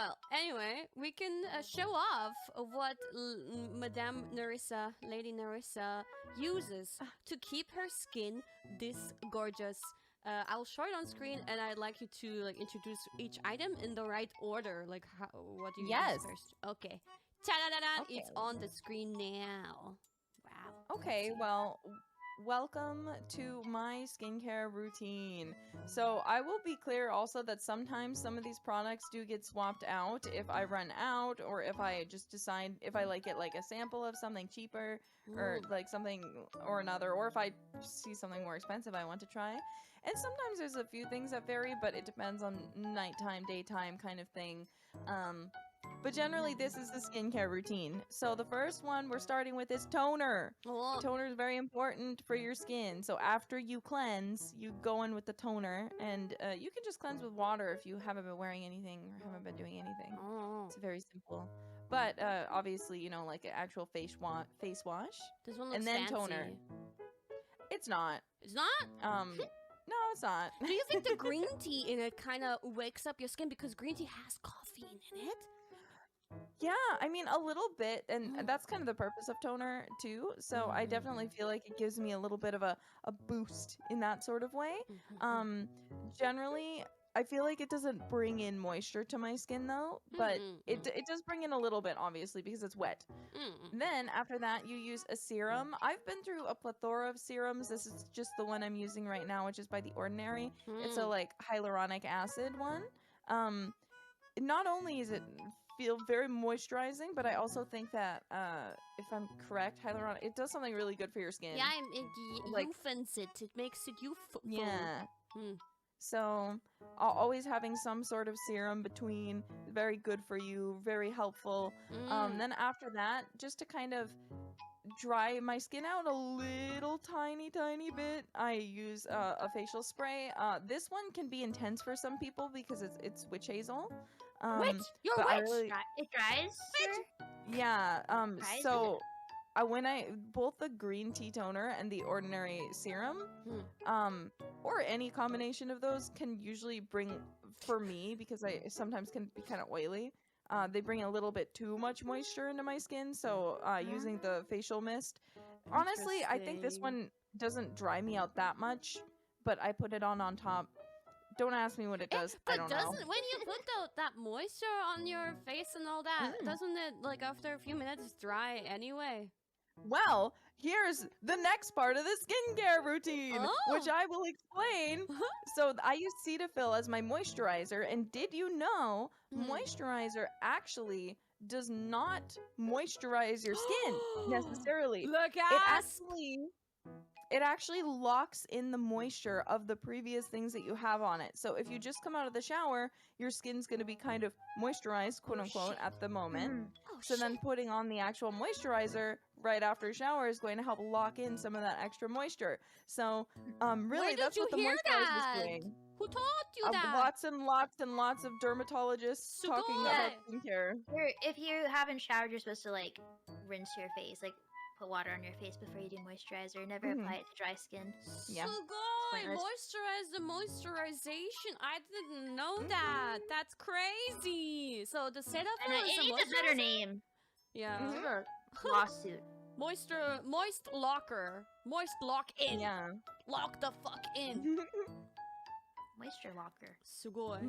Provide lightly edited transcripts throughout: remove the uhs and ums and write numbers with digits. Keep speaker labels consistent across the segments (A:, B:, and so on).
A: Well, anyway, we can show off what Madame Nerissa, Lady Nerissa, uses to keep her skin this gorgeous. I'll show it on screen, and I'd like you to like introduce each item in the right order. Like, what do you use first? Okay. Ta-da-da-da!
B: Okay.
A: It's on the screen now. Wow.
B: Okay, well, welcome to my skincare routine. So I will be clear also that sometimes some of these products do get swapped out if I run out, or if I just decide if I get like a sample of something cheaper or like something or another, or if I see something more expensive I want to try. And sometimes there's a few things that vary, but it depends on nighttime, daytime kind of thing. But generally, this is the skincare routine. So the first one we're starting with is toner. Toner is very important for your skin. So after you cleanse, you go in with the toner, and you can just cleanse with water if you haven't been wearing anything or haven't been doing anything. It's very simple. But obviously, you know, like an actual face wash.
A: This one looks
B: and then
A: fancy.
B: toner. It's not.
A: It's not?
B: No, it's not.
A: Do you think the green tea in it kind of wakes up your skin because green tea has caffeine in it?
B: Yeah, I mean, a little bit, and that's kind of the purpose of toner, too. So I definitely feel like it gives me a little bit of a boost in that sort of way. Generally, I feel like it doesn't bring in moisture to my skin, though, but it does bring in a little bit, obviously, because it's wet. Then, after that, you use a serum. I've been through a plethora of serums. This is just the one I'm using right now, which is by The Ordinary. It's a, like, hyaluronic acid one. Not only is it feel very moisturizing, but I also think that if I'm correct, hyaluronic, it does something really good for your skin.
A: Yeah, it youthens it. It makes it youthful.
B: Yeah. So always having some sort of serum between, very good for you, very helpful. Then after that, just to kind of dry my skin out a little tiny bit, I use a facial spray. This one can be intense for some people because it's witch hazel.
A: Witch? You're witch?
C: It dries?
A: Witch?
B: Yeah, so when both the green tea toner and the ordinary serum, or any combination of those can usually bring, for me, because I sometimes can be kind of oily, they bring a little bit too much moisture into my skin, so using the facial mist. Honestly, I think this one doesn't dry me out that much, but I put it on top. Don't ask me what it does. I don't know.
A: When you put that moisture on your face and all that, doesn't it, like, after a few minutes dry anyway?
B: Well, here's the next part of the skincare routine, which I will explain. So I use Cetaphil as my moisturizer, and did you know moisturizer actually does not moisturize your skin necessarily?
A: Look at
B: It actually locks in the moisture of the previous things that you have on it. So if you just come out of the shower, your skin's going to be kind of moisturized, quote unquote, at the moment. Then putting on the actual moisturizer right after shower is going to help lock in some of that extra moisture. So really, that's what the moisturizer is doing.
A: Who taught you that?
B: Lots and lots of dermatologists talking about skincare.
C: If you haven't showered, you're supposed to like rinse your face, like put water on your face before you do moisturizer. Never apply it to dry skin.
B: Yeah.
A: Moisturize the moisturization. I didn't know that. That's crazy. So the setup
C: It needs a better name.
A: Yeah.
C: This is a lawsuit.
A: Moist locker. Moist lock in.
B: Yeah.
A: Lock the fuck in.
C: Moisture locker.
A: Sugoi.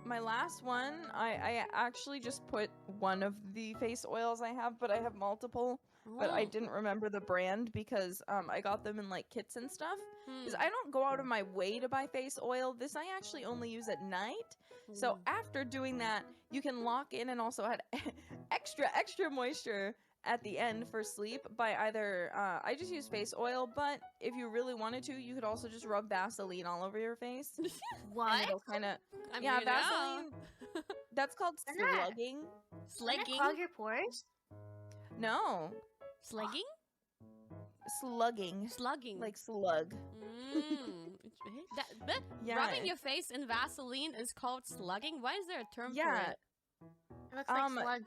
B: My last one, I actually just put one of the face oils I have, but I have multiple. But I didn't remember the brand because I got them in like kits and stuff. Because I don't go out of my way to buy face oil. This I actually only use at night. So after doing that, you can lock in and also add extra moisture at the end for sleep by either I just use face oil, but if you really wanted to, you could also just rub Vaseline all over your face.
C: What?
B: Vaseline. That's called slugging.
C: Slugging? Clog your pores?
B: No.
A: Slugging?
B: Slugging.
A: Slugging.
B: Like slug.
A: Rubbing your face in Vaseline is called slugging? Why is there a term for it?
C: It looks like slug.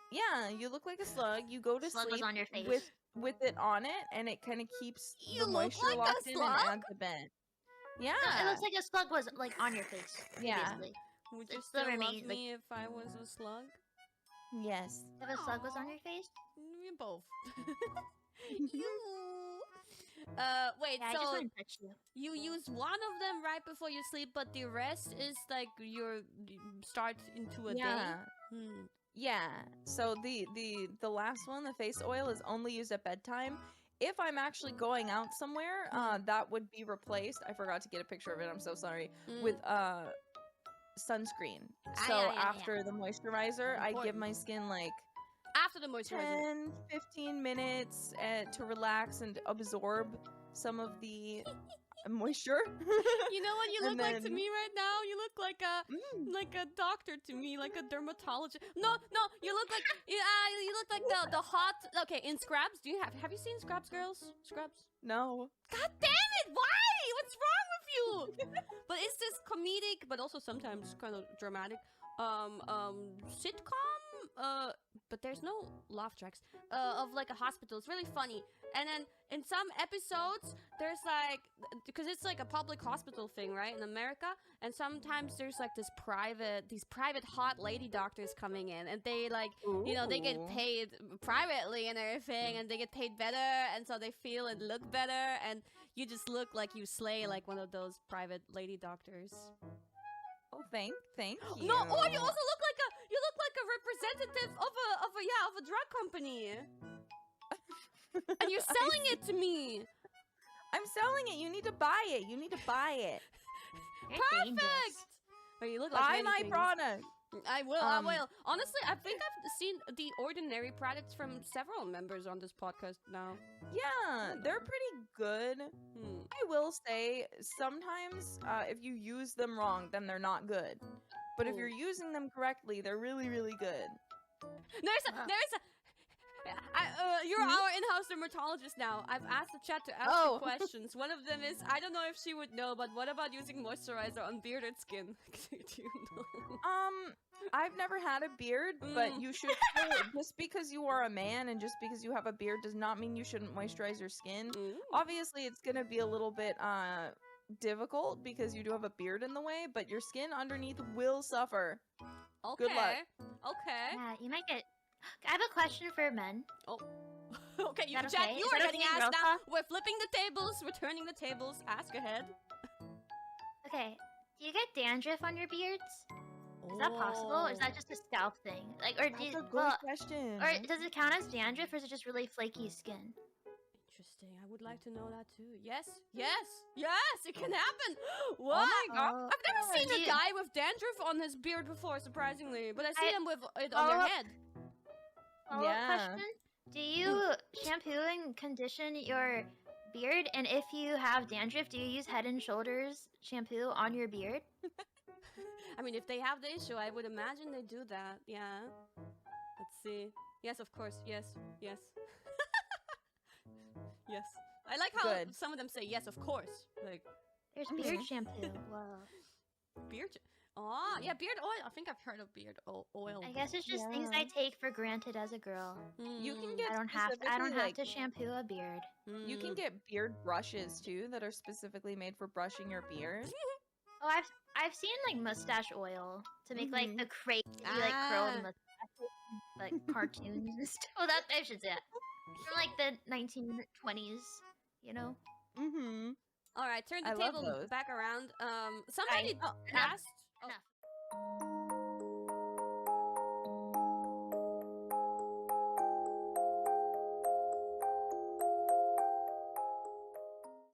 B: Yeah, you look like a slug. You go to
C: sleep on your face.
B: with it on it, and it kind of keeps the moisture locked in and adds the bend. Yeah.
C: No, it looks like a slug was like on your face.
B: Yeah.
C: Basically.
A: Would
C: It
A: you
C: still
A: still love
C: remains, like-
A: me if I was a slug?
B: Yes.
C: If a slug was on your face?
A: We both. You. Wait.
C: Yeah, I
A: So
C: just want to touch you.
A: you use one of them right before you sleep, but the rest is like your start into a day.
B: Yeah.
A: Hmm.
B: Yeah. So the last one, the face oil, is only used at bedtime. If I'm actually going out somewhere, that would be replaced. I forgot to get a picture of it. I'm so sorry.
A: Mm.
B: With sunscreen.
A: Ah,
B: So
A: yeah, yeah,
B: after the moisturizer, I give
A: Important.
B: my skin like
A: After the moisturizer.
B: 10, 15 minutes to relax and absorb some of the moisture.
A: You know what you
B: And
A: look like to
B: then-
A: me right now? You look like a doctor to me, like a dermatologist. No, you look like you look like the hot. Okay, in Scrubs, have you seen Scrubs, girls? Scrubs.
B: No.
A: God damn it! Why? What's wrong with you? But it's this comedic, but also sometimes kind of dramatic, sitcom. But there's no laugh tracks. Of like a hospital. It's really funny. And then in some episodes, there's like, because it's like a public hospital thing, right, in America. And sometimes there's like these private hot lady doctors coming in, and they like, you know, they get
B: Ooh.
A: paid privately and everything, and they get paid better, and so they feel and look better, and you just look like you slay like one of those private lady doctors.
B: Oh, thank you.
A: No, or you also look like a representative of a drug company, and you're selling it to me.
B: I'm selling it. You need to buy it. You need to buy it.
C: You're
A: Perfect.
C: dangerous.
A: Oh, you look like
B: Buy
A: many
B: my
A: things.
B: product.
A: I will. I
B: Um,
A: will. Honestly, I think I've seen the ordinary products from several members on this podcast now.
B: Yeah, they're pretty good.
A: Hmm.
B: I will say sometimes if you use them wrong, then they're not good. But if
A: Ooh.
B: you're using them correctly, they're really, really good.
A: Nerissa, you're
B: Hmm?
A: our in-house dermatologist now. I've asked the chat to ask
B: Oh.
A: you questions. One of them is, I don't know if she would know, but what about using moisturizer on bearded skin? Do you know?
B: I've never had a beard, but
A: Mm.
B: you should still, just because you are a man and just because you have a beard does not mean you shouldn't moisturize your skin.
A: Mm.
B: Obviously, it's gonna be a little bit difficult because you do have a beard in the way, but your skin underneath will suffer.
A: Okay.
B: Good luck.
A: Okay.
C: Yeah, you might get. I have a question for men.
A: Okay, you,
C: that
A: Jack,
C: okay?
A: you
C: Is
A: are
C: that
A: getting
C: okay,
A: asked
C: girl
A: now.
C: talk?
A: We're flipping the tables. We're turning the tables. Ask ahead.
C: Okay, do you get dandruff on your beards? Is that possible, or is that just a scalp thing? Like, or do
B: That's
C: you,
B: a good
C: well,
B: question.
C: or does it count as dandruff, or is it just really flaky skin?
A: Interesting. I would like to know that too. Yes, it can happen. What?
B: my God.
C: Oh,
A: I've never seen
C: do
A: a
C: you-
A: guy with dandruff on his beard before, surprisingly. But I see
C: I-
A: them with it on their
C: follow-up-
A: head.
C: Follow-up
B: Yeah.
C: question: do you shampoo and condition your beard? And if you have dandruff, do you use Head and Shoulders shampoo on your beard?
A: I mean, if they have the issue, I would imagine they do that. Yeah. Let's see. Yes, of course. Yes. Yes. Yes. I like how
B: Good.
A: some of them say yes, of course. Like
C: There's
B: Mhm.
C: beard shampoo. Whoa.
A: beard. Oh, yeah, beard oil. I think I've heard of beard oil.
C: I guess it's just things I
B: Yeah.
C: take for granted as a girl.
B: You can
A: Mm,
B: get
C: I don't have
B: specifically, like,
C: to shampoo a beard.
B: You can
A: mm.
B: get beard brushes too that are specifically made for brushing your beard.
C: Oh, I've seen like mustache oil to make like
B: Mhm.
C: the crazy like curled
A: Ah.
C: mustaches, like cartoons and stuff. Well, that I should say that. From like the 1920s, you know.
B: Mm-hmm.
A: All right, turn the
B: I love
A: table
B: those.
A: back around. Somebody
C: Sorry.
A: asked. Oh,
C: Enough.